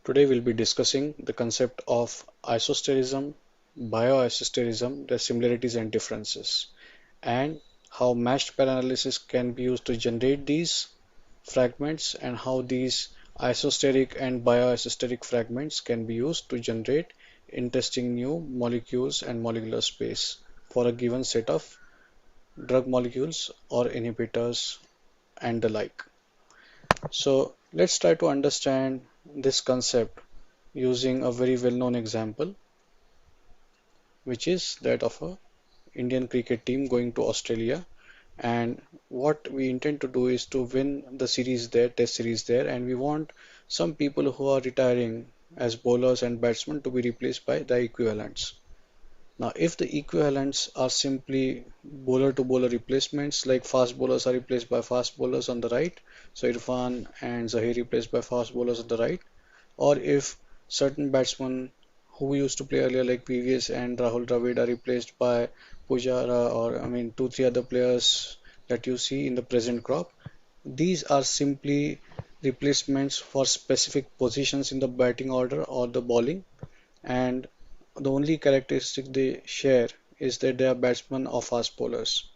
Today we'll be discussing the concept of isosterism, bioisosterism, their similarities and differences, and how matched pair analysis can be used to generate these fragments and how these isosteric and bioisosteric fragments can be used to generate interesting new molecules and molecular space for a given set of drug molecules or inhibitors and the like. So let's try to understand this concept using a very well-known example, which is that of a Indian cricket team going to Australia. And what we intend to do is to win the series there, test series there, and we want some people who are retiring as bowlers and batsmen to be replaced by the equivalents. Now, if the equivalents are simply bowler to bowler replacements, like fast bowlers are replaced by fast bowlers on the right, so Irfan and Zahir replaced by fast bowlers on the right, or if certain batsmen who used to play earlier like PVS and Rahul Dravid are replaced by Pujara or I mean 2 3 other players that you see in the present crop. These are simply replacements for specific positions in the batting order or the bowling, and the only characteristic they share is that they are batsmen or fast bowlers.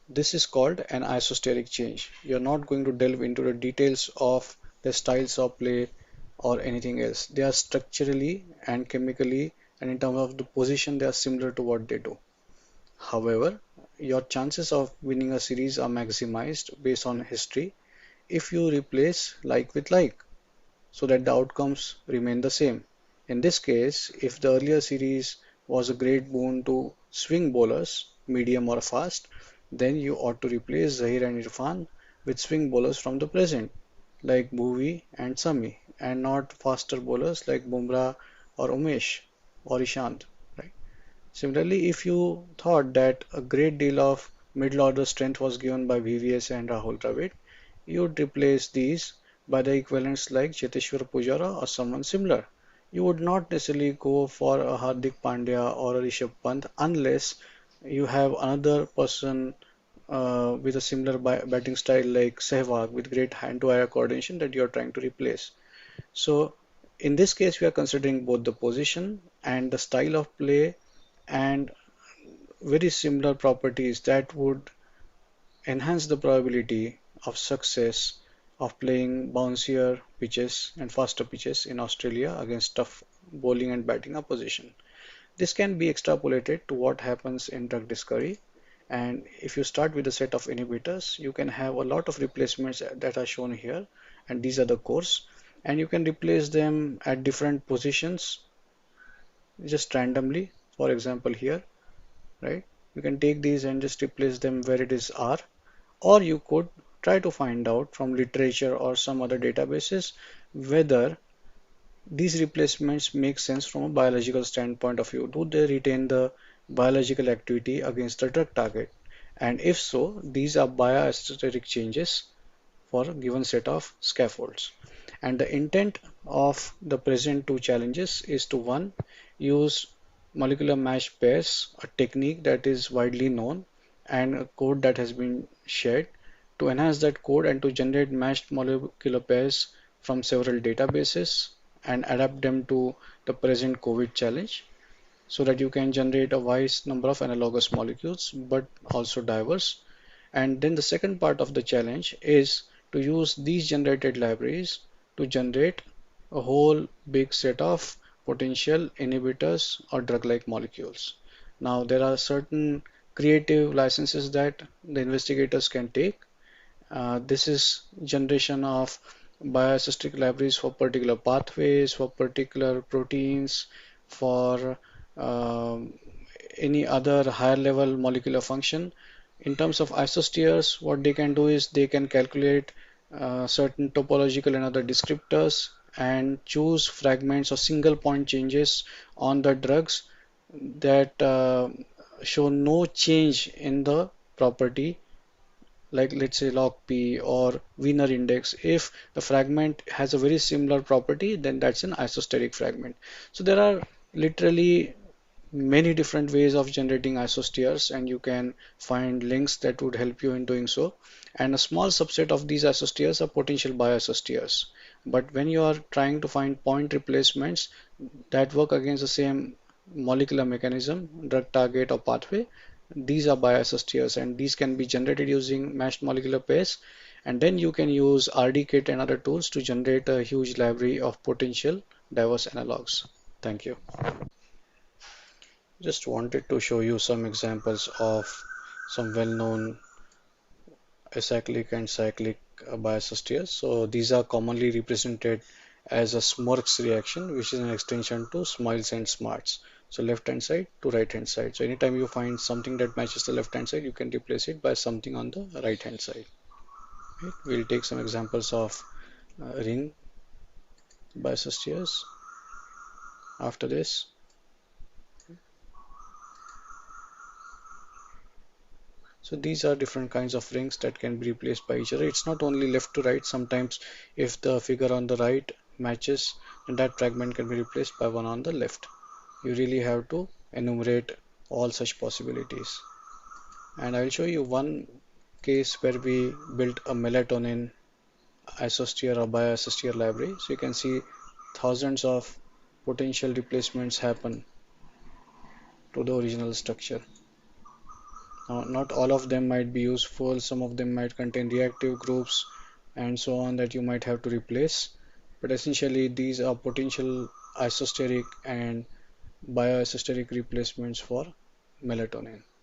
This is called an isosteric change. You're not going to delve into the details of the styles of play or anything else. They are structurally and chemically and in terms of the position they are similar to what they do. However, your chances of winning a series are maximized based on history if you replace like with like so that the outcomes remain the same. In this case, if the earlier series was a great boon to swing bowlers, medium or fast, then you ought to replace Zahir and Irfan with swing bowlers from the present, like Bhuvi and Sami, and not faster bowlers like Bumrah or Umesh or Ishant. Right? Similarly, if you thought that a great deal of middle order strength was given by VVS and Rahul Dravid, you would replace these by the equivalents like Cheteshwar Pujara or someone similar. You would not necessarily go for a Hardik Pandya or a Rishabh Pant unless you have another person with a similar batting style like Sehwag with great hand-to-eye coordination that you are trying to replace. So in this case, we are considering both the position and the style of play and very similar properties that would enhance the probability of success of playing bouncier pitches and faster pitches in Australia against tough bowling and batting opposition. This can be extrapolated to what happens in drug discovery. And if you start with a set of inhibitors, you can have a lot of replacements that are shown here, and these are the cores. And you can replace them at different positions just randomly. For example, here, right? You can take these and just replace them where it is R, or you could try to find out from literature or some other databases whether these replacements make sense from a biological standpoint of view. Do they retain the biological activity against the drug target? And if so, these are bioaesthetic changes for a given set of scaffolds. And the intent of the present two challenges is to one, use molecular matched pairs, a technique that is widely known and a code that has been shared to enhance that code and to generate matched molecular pairs from several databases and adapt them to the present COVID challenge so that you can generate a wide number of analogous molecules but also diverse. And then the second part of the challenge is to use these generated libraries to generate a whole big set of potential inhibitors or drug-like molecules. Now, there are certain creative licenses that the investigators can take. This is generation of bioassistic libraries for particular pathways, for particular proteins, for um, any other higher level molecular function. In terms of isosteres, what they can do is they can calculate certain topological and other descriptors and choose fragments or single point changes on the drugs that show no change in the property, like let's say log P or Wiener index. If the fragment has a very similar property, then that's an isosteric fragment. So there are literally many different ways of generating isosteres, and you can find links that would help you in doing so. And a small subset of these isosteres are potential bioisosteres. But when you are trying to find point replacements that work against the same molecular mechanism, drug target or pathway, these are bioassociators and these can be generated using matched molecular pairs. And then you can use RDKit and other tools to generate a huge library of potential diverse analogs. Thank you. Just wanted to show you some examples of some well-known acyclic and cyclic bioassociators. So these are commonly represented as a SMORCS reaction, which is an extension to SMILES and SMARTS. So left hand side to right hand side. So anytime you find something that matches the left hand side, you can replace it by something on the right hand side. Right? We'll take some examples of ring bioassociators after this. So these are different kinds of rings that can be replaced by each other. It's not only left to right. Sometimes if the figure on the right matches, then that fragment can be replaced by one on the left. You really have to enumerate all such possibilities. And I'll show you one case where we built a melatonin isosphere or bioisosphere library. So you can see thousands of potential replacements happen to the original structure. Now, not all of them might be useful, some of them might contain reactive groups and so on that you might have to replace. But essentially, these are potential isosteric and bioisosteric replacements for melatonin.